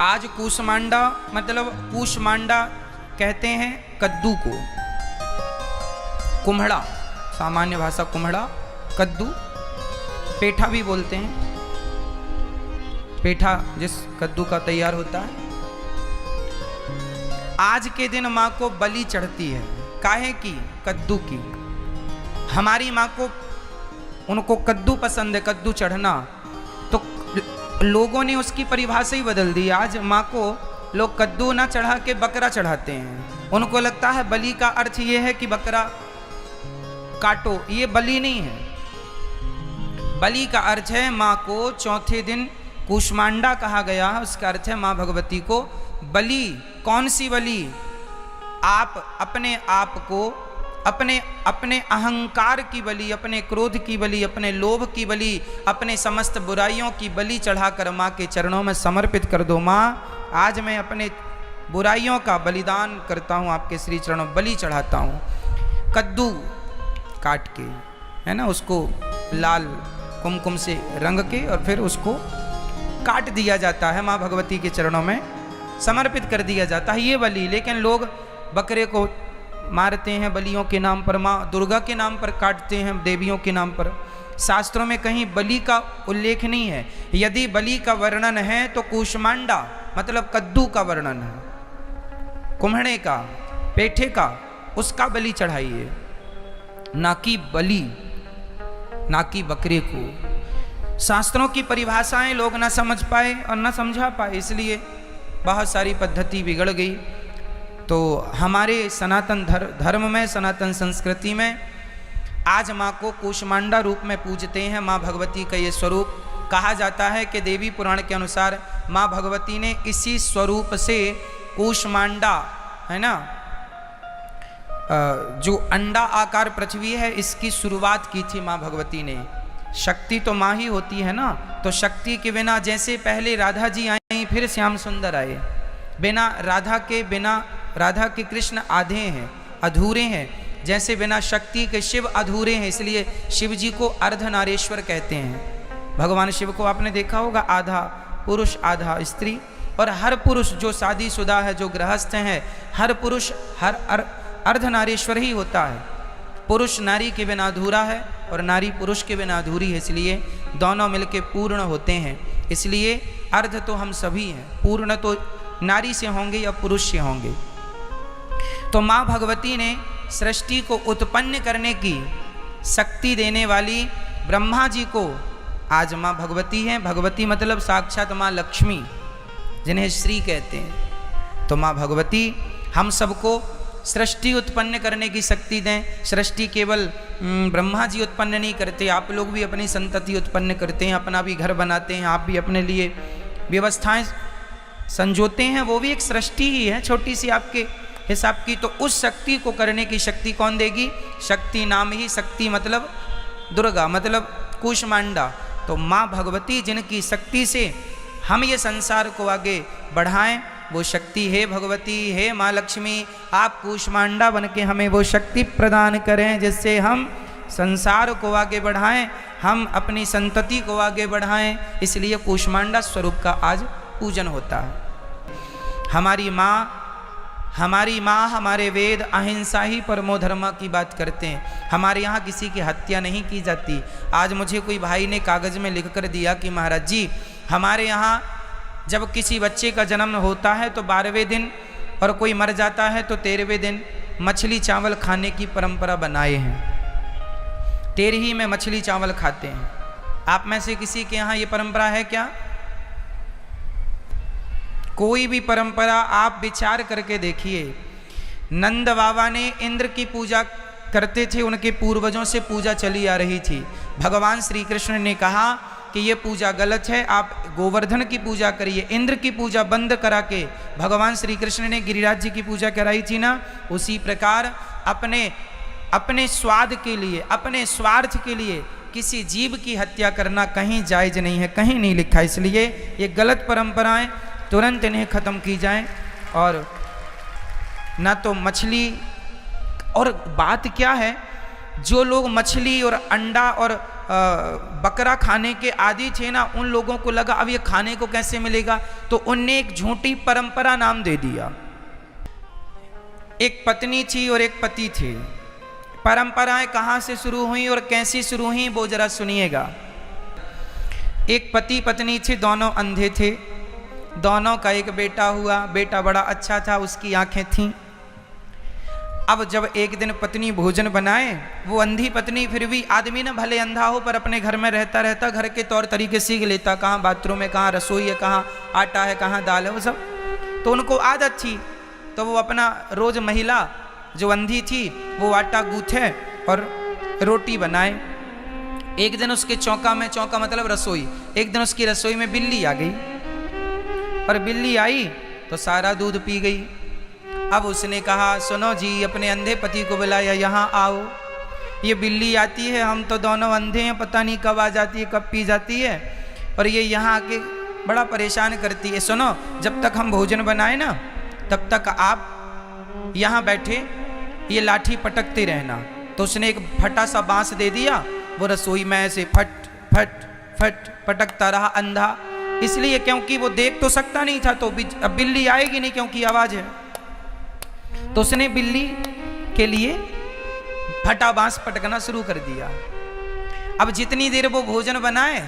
आज कूष्मांडा मतलब कूष्मांडा कहते हैं कद्दू को, कुम्हड़ा सामान्य भाषा कुम्हड़ा, कद्दू, पेठा भी बोलते हैं, पेठा जिस कद्दू का तैयार होता है। आज के दिन माँ को बलि चढ़ती है, काहे की? कद्दू की। हमारी माँ को, उनको कद्दू पसंद है, कद्दू चढ़ना, तो लोगों ने उसकी परिभाषा ही बदल दी। आज माँ को लोग कद्दू ना चढ़ा के बकरा चढ़ाते हैं। उनको लगता है बलि का अर्थ ये है कि बकरा काटो, ये बलि नहीं है। बलि का अर्थ है माँ को चौथे दिन कूष्मांडा कहा गया है, उसका अर्थ है माँ भगवती को बलि। कौन सी बलि? आप अपने आप को, अपने अहंकार की बलि, अपने क्रोध की बलि, अपने लोभ की बलि, अपने समस्त बुराइयों की बलि चढ़ाकर माँ के चरणों में समर्पित कर दो। माँ, आज मैं अपने बुराइयों का बलिदान करता हूँ, आपके श्री चरणों में बलि चढ़ाता हूँ। कद्दू काट के, है ना, उसको लाल कुमकुम से रंग के और फिर उसको काट दिया जाता है, माँ भगवती के चरणों में समर्पित कर दिया जाता है, ये बलि। लेकिन लोग बकरे को मारते हैं बलियों के नाम पर, माँ दुर्गा के नाम पर काटते हैं, देवियों के नाम पर। शास्त्रों में कहीं बलि का उल्लेख नहीं है। यदि बलि का वर्णन है तो कूष्मांडा मतलब कद्दू का वर्णन है, कुम्हड़े का, पेठे का, उसका बलि चढ़ाइए, ना कि बलि, ना कि बकरे को। शास्त्रों की परिभाषाएं लोग ना समझ पाए और ना समझा पाए, इसलिए बहुत सारी पद्धति बिगड़ गई। तो हमारे सनातन धर्म में, सनातन संस्कृति में आज माँ को कूष्मांडा रूप में पूजते हैं। माँ भगवती का ये स्वरूप कहा जाता है कि देवी पुराण के अनुसार माँ भगवती ने इसी स्वरूप से कूष्मांडा, है ना, जो अंडा आकार पृथ्वी है, इसकी शुरुआत की थी माँ भगवती ने। शक्ति तो माँ ही होती है ना, तो शक्ति के बिना, जैसे पहले राधा जी आई फिर श्याम सुंदर आए, बिना राधा के कृष्ण आधे हैं, अधूरे हैं, जैसे बिना शक्ति के शिव अधूरे हैं, इसलिए शिव जी को अर्धनारीश्वर कहते हैं। भगवान शिव को आपने देखा होगा, आधा पुरुष आधा स्त्री, और हर पुरुष जो शादीशुदा है, जो गृहस्थ है, हर पुरुष हर अर्धनारीश्वर ही होता है। पुरुष नारी के बिना अधूरा है और नारी पुरुष के बिना अधूरी है, इसलिए दोनों मिलके पूर्ण होते हैं। इसलिए अर्ध तो हम सभी हैं, पूर्ण तो नारी से होंगे या पुरुष से होंगे। तो माँ भगवती ने सृष्टि को उत्पन्न करने की शक्ति देने वाली ब्रह्मा जी को आज माँ भगवती हैं। भगवती मतलब साक्षात माँ लक्ष्मी, जिन्हें श्री कहते हैं। तो माँ भगवती हम सबको सृष्टि उत्पन्न करने की शक्ति दें। सृष्टि केवल ब्रह्मा जी उत्पन्न नहीं करते, आप लोग भी अपनी संतति उत्पन्न करते हैं, अपना भी घर बनाते हैं, आप भी अपने लिए व्यवस्थाएं संजोते हैं, वो भी एक सृष्टि ही है, छोटी सी आपके हिसाब की। तो उस शक्ति को करने की शक्ति कौन देगी? शक्ति नाम ही शक्ति मतलब दुर्गा, मतलब कूष्मांडा। तो माँ भगवती जिनकी शक्ति से हम ये संसार को आगे बढ़ाएं, वो शक्ति है भगवती, है माँ लक्ष्मी। आप कूष्मांडा बन के हमें वो शक्ति प्रदान करें जिससे हम संसार को आगे बढ़ाएं, हम अपनी संतति को आगे बढ़ाएं। इसलिए कूष्मांडा स्वरूप का आज पूजन होता है। हमारी माँ, हमारे वेद अहिंसा ही परमो धर्म की बात करते हैं। हमारे यहाँ किसी की हत्या नहीं की जाती। आज मुझे कोई भाई ने कागज़ में लिख कर दिया कि महाराज जी, हमारे यहाँ जब किसी बच्चे का जन्म होता है तो 12वें दिन, और कोई मर जाता है तो 13वें दिन मछली चावल खाने की परंपरा बनाए हैं। 13ही में मछली चावल खाते हैं। आप में से किसी के यहाँ ये परंपरा है क्या? कोई भी परंपरा आप विचार करके देखिए। नंद बाबा ने इंद्र की पूजा करते थे, उनके पूर्वजों से पूजा चली आ रही थी। भगवान श्री कृष्ण ने कहा कि ये पूजा गलत है, आप गोवर्धन की पूजा करिए। इंद्र की पूजा बंद करा के भगवान श्री कृष्ण ने गिरिराज जी की पूजा कराई थी ना। उसी प्रकार अपने स्वाद के लिए, अपने स्वार्थ के लिए किसी जीव की हत्या करना कहीं जायज नहीं है, कहीं नहीं लिखा। इसलिए ये गलत परंपराएं तुरंत इन्हें ख़त्म की जाएं। और ना तो मछली, और बात क्या है, जो लोग मछली और अंडा और बकरा खाने के आदी थे ना, उन लोगों को लगा अब ये खाने को कैसे मिलेगा, तो उनने एक झूठी परंपरा नाम दे दिया। एक पत्नी थी और एक पति थे। परंपराएं कहाँ से शुरू हुई और कैसी शुरू हुई वो जरा सुनिएगा। एक पति पत्नी थे, दोनों अंधे थे, दोनों का एक बेटा हुआ। बेटा बड़ा अच्छा था, उसकी आंखें थीं। अब जब एक दिन पत्नी भोजन बनाए, वो अंधी पत्नी, फिर भी आदमी ना भले अंधा हो पर अपने घर में रहता रहता घर के तौर तरीके सीख लेता, कहाँ बाथरूम है, कहाँ रसोई है, कहाँ आटा है, कहाँ दाल है, वो सब तो उनको आदत थी। तो वो अपना रोज महिला जो अंधी थी वो आटा गूंथे और रोटी बनाए। एक दिन उसके चौका में, चौका मतलब रसोई, एक दिन उसकी रसोई में बिल्ली आ गई और बिल्ली आई तो सारा दूध पी गई। अब उसने कहा सुनो जी, अपने अंधे पति को बुलाया, यहाँ आओ, ये बिल्ली आती है, हम तो दोनों अंधे हैं, पता नहीं कब आ जाती है कब पी जाती है, और ये यहाँ आके बड़ा परेशान करती है। सुनो, जब तक हम भोजन बनाए ना तब तक आप यहाँ बैठे ये लाठी पटकते रहना। तो उसने एक फटा सा बांस दे दिया, वो रसोई में ऐसे फट फट फट पटकता रहा, अंधा इसलिए क्योंकि वो देख तो सकता नहीं था, तो अब बिल्ली आएगी नहीं क्योंकि आवाज है। तो उसने बिल्ली के लिए फटा बांस पटकना शुरू कर दिया। अब जितनी देर वो भोजन बनाए,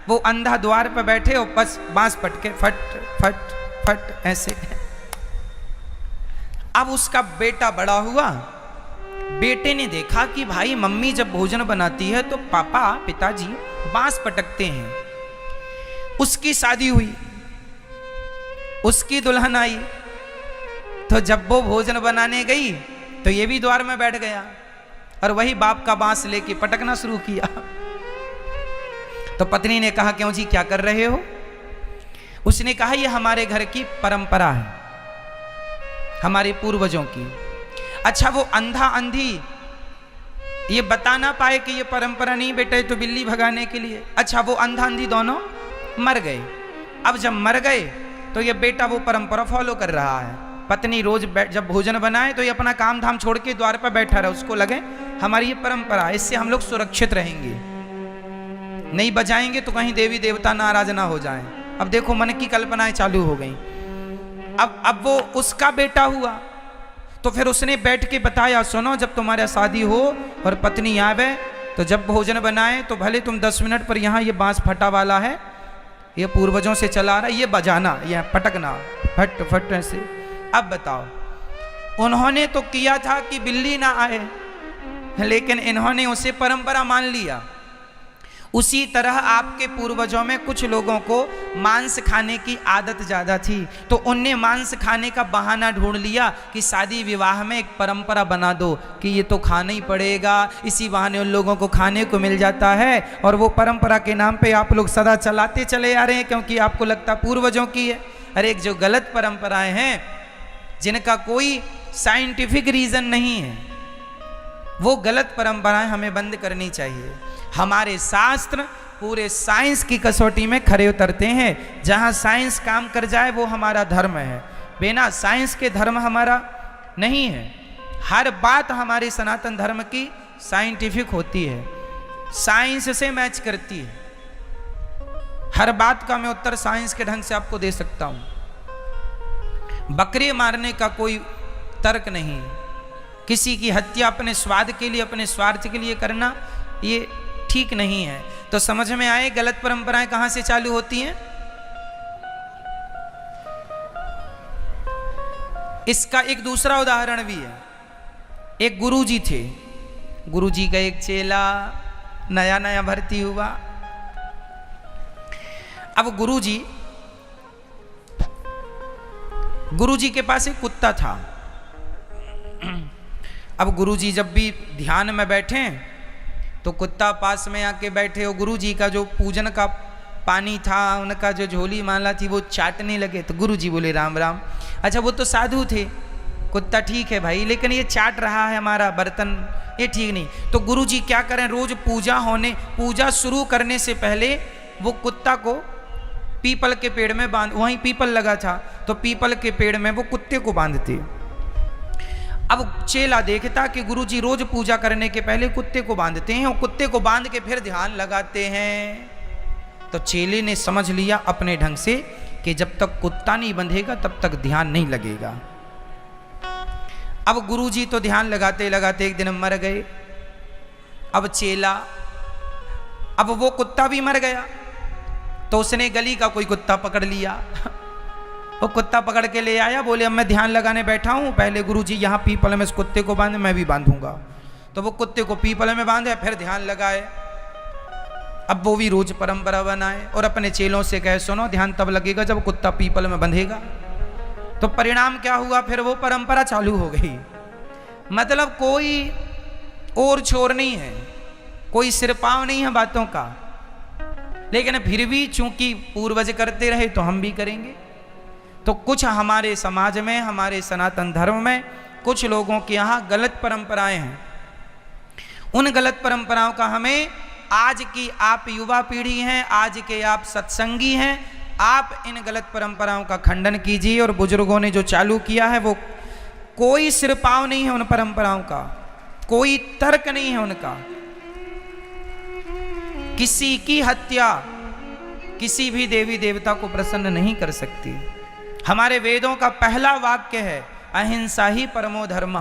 वो अंधा द्वार पर बैठे और बस बांस पटके फट फट फट ऐसे। अब उसका बेटा बड़ा हुआ, बेटे ने देखा कि भाई मम्मी जब भोजन बनाती है तो पापा पिताजी बांस पटकते हैं। उसकी शादी हुई, उसकी दुल्हन आई, तो जब वो भोजन बनाने गई तो ये भी द्वार में बैठ गया और वही बाप का बांस लेके पटकना शुरू किया। तो पत्नी ने कहा क्यों जी, क्या कर रहे हो? उसने कहा ये हमारे घर की परंपरा है, हमारे पूर्वजों की। अच्छा, वो अंधा अंधी ये बता ना पाए कि ये परंपरा नहीं बेटा, तो बिल्ली भगाने के लिए। अच्छा, वो अंधा अंधी दोनों मर गए। अब जब मर गए तो ये बेटा वो परंपरा फॉलो कर रहा है। पत्नी रोज जब भोजन बनाए तो ये अपना काम धाम छोड़ के द्वार पर बैठा रहा, उसको लगे हमारी ये परंपरा है, इससे हम लोग सुरक्षित रहेंगे, नहीं बजाएंगे तो कहीं देवी देवता नाराज ना हो जाएं। अब देखो मन की कल्पनाएं चालू हो गई। अब वो उसका बेटा हुआ, तो फिर उसने बैठ के बताया सुनो, जब तुम्हारा शादी हो और पत्नी आवे तो जब भोजन बनाए तो भले तुम 10 मिनट पर यहाँ ये बांस फटा वाला है, ये पूर्वजों से चला रहा है, ये बजाना, ये पटकना फट फट ऐसे। अब बताओ, उन्होंने तो किया था कि बिल्ली ना आए, लेकिन इन्होंने उसे परंपरा मान लिया। उसी तरह आपके पूर्वजों में कुछ लोगों को मांस खाने की आदत ज़्यादा थी, तो उनने मांस खाने का बहाना ढूंढ लिया कि शादी विवाह में एक परंपरा बना दो कि ये तो खाना ही पड़ेगा, इसी बहाने उन लोगों को खाने को मिल जाता है। और वो परंपरा के नाम पे आप लोग सदा चलाते चले आ रहे हैं क्योंकि आपको लगता पूर्वजों की है। अरे एक जो गलत परंपराएं हैं जिनका कोई साइंटिफिक रीज़न नहीं है, वो गलत परंपराएं हमें बंद करनी चाहिए। हमारे शास्त्र पूरे साइंस की कसौटी में खरे उतरते हैं। जहाँ साइंस काम कर जाए वो हमारा धर्म है, बिना साइंस के धर्म हमारा नहीं है। हर बात हमारे सनातन धर्म की साइंटिफिक होती है, साइंस से मैच करती है। हर बात का मैं उत्तर साइंस के ढंग से आपको दे सकता हूँ। बकरे मारने का कोई तर्क नहीं, किसी की हत्या अपने स्वाद के लिए, अपने स्वार्थ के लिए करना ये ठीक नहीं है। तो समझ में आए गलत परंपराएं कहां से चालू होती हैं। इसका एक दूसरा उदाहरण भी है। एक गुरुजी थे, गुरुजी का एक चेला नया नया भर्ती हुआ। अब गुरुजी के पास एक कुत्ता था। अब गुरुजी जब भी ध्यान में बैठे तो कुत्ता पास में आके बैठे, और गुरुजी का जो पूजन का पानी था, उनका जो झोली माला थी, वो चाटने लगे। तो गुरुजी बोले राम राम। अच्छा, वो तो साधु थे, कुत्ता ठीक है भाई, लेकिन ये चाट रहा है हमारा बर्तन, ये ठीक नहीं। तो गुरुजी क्या करें, रोज पूजा शुरू करने से पहले वो कुत्ता को पीपल के पेड़ में वहीं पीपल लगा था, तो पीपल के पेड़ में वो कुत्ते को बांधते। अब चेला देखता कि गुरुजी रोज पूजा करने के पहले कुत्ते को बांधते हैं और कुत्ते को बांध के फिर ध्यान लगाते हैं। तो चेले ने समझ लिया अपने ढंग से कि जब तक कुत्ता नहीं बंधेगा तब तक ध्यान नहीं लगेगा। अब गुरुजी तो ध्यान लगाते लगाते एक दिन मर गए। अब चेला, अब वो कुत्ता भी मर गया तो उसने गली का कोई कुत्ता पकड़ लिया। वो कुत्ता पकड़ के ले आया, बोले अब मैं ध्यान लगाने बैठा हूं, पहले गुरुजी यहाँ पीपल में इस कुत्ते को बांधे, मैं भी बांधूंगा। तो वो कुत्ते को पीपल में बांधे, फिर ध्यान लगाए। अब वो भी रोज परंपरा बनाए और अपने चेलों से कहे सुनो ध्यान तब लगेगा जब कुत्ता पीपल में बंधेगा। तो परिणाम क्या हुआ, फिर वो परंपरा चालू हो गई। मतलब कोई और छोर नहीं है, कोई सिरपाव नहीं है बातों का, लेकिन फिर भी चूंकि पूर्वज करते रहे तो हम भी करेंगे। तो कुछ हमारे समाज में, हमारे सनातन धर्म में कुछ लोगों के यहाँ गलत परंपराएं हैं। उन गलत परंपराओं का हमें, आज की आप युवा पीढ़ी हैं, आज के आप सत्संगी हैं, आप इन गलत परंपराओं का खंडन कीजिए। और बुजुर्गों ने जो चालू किया है वो कोई सिरपाव नहीं है उन परंपराओं का, कोई तर्क नहीं है उनका। किसी की हत्या किसी भी देवी देवता को प्रसन्न नहीं कर सकती। हमारे वेदों का पहला वाक्य है अहिंसा ही परमो धर्म।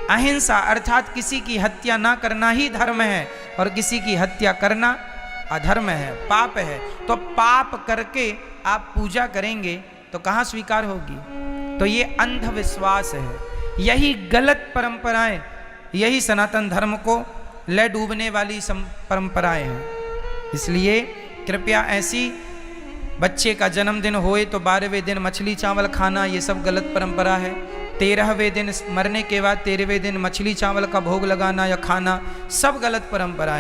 अहिंसा अर्थात किसी की हत्या ना करना ही धर्म है, और किसी की हत्या करना अधर्म है, पाप है। तो पाप करके आप पूजा करेंगे तो कहाँ स्वीकार होगी? तो ये अंधविश्वास है, यही गलत परंपराएं, यही सनातन धर्म को ले डूबने वाली परंपराएं हैं। इसलिए कृपया ऐसी, बच्चे का जन्मदिन होए तो 12वें दिन मछली चावल खाना, ये सब गलत परंपरा है। 13वें दिन मरने के बाद 13वें दिन मछली चावल का भोग लगाना या खाना, सब गलत परंपरा है।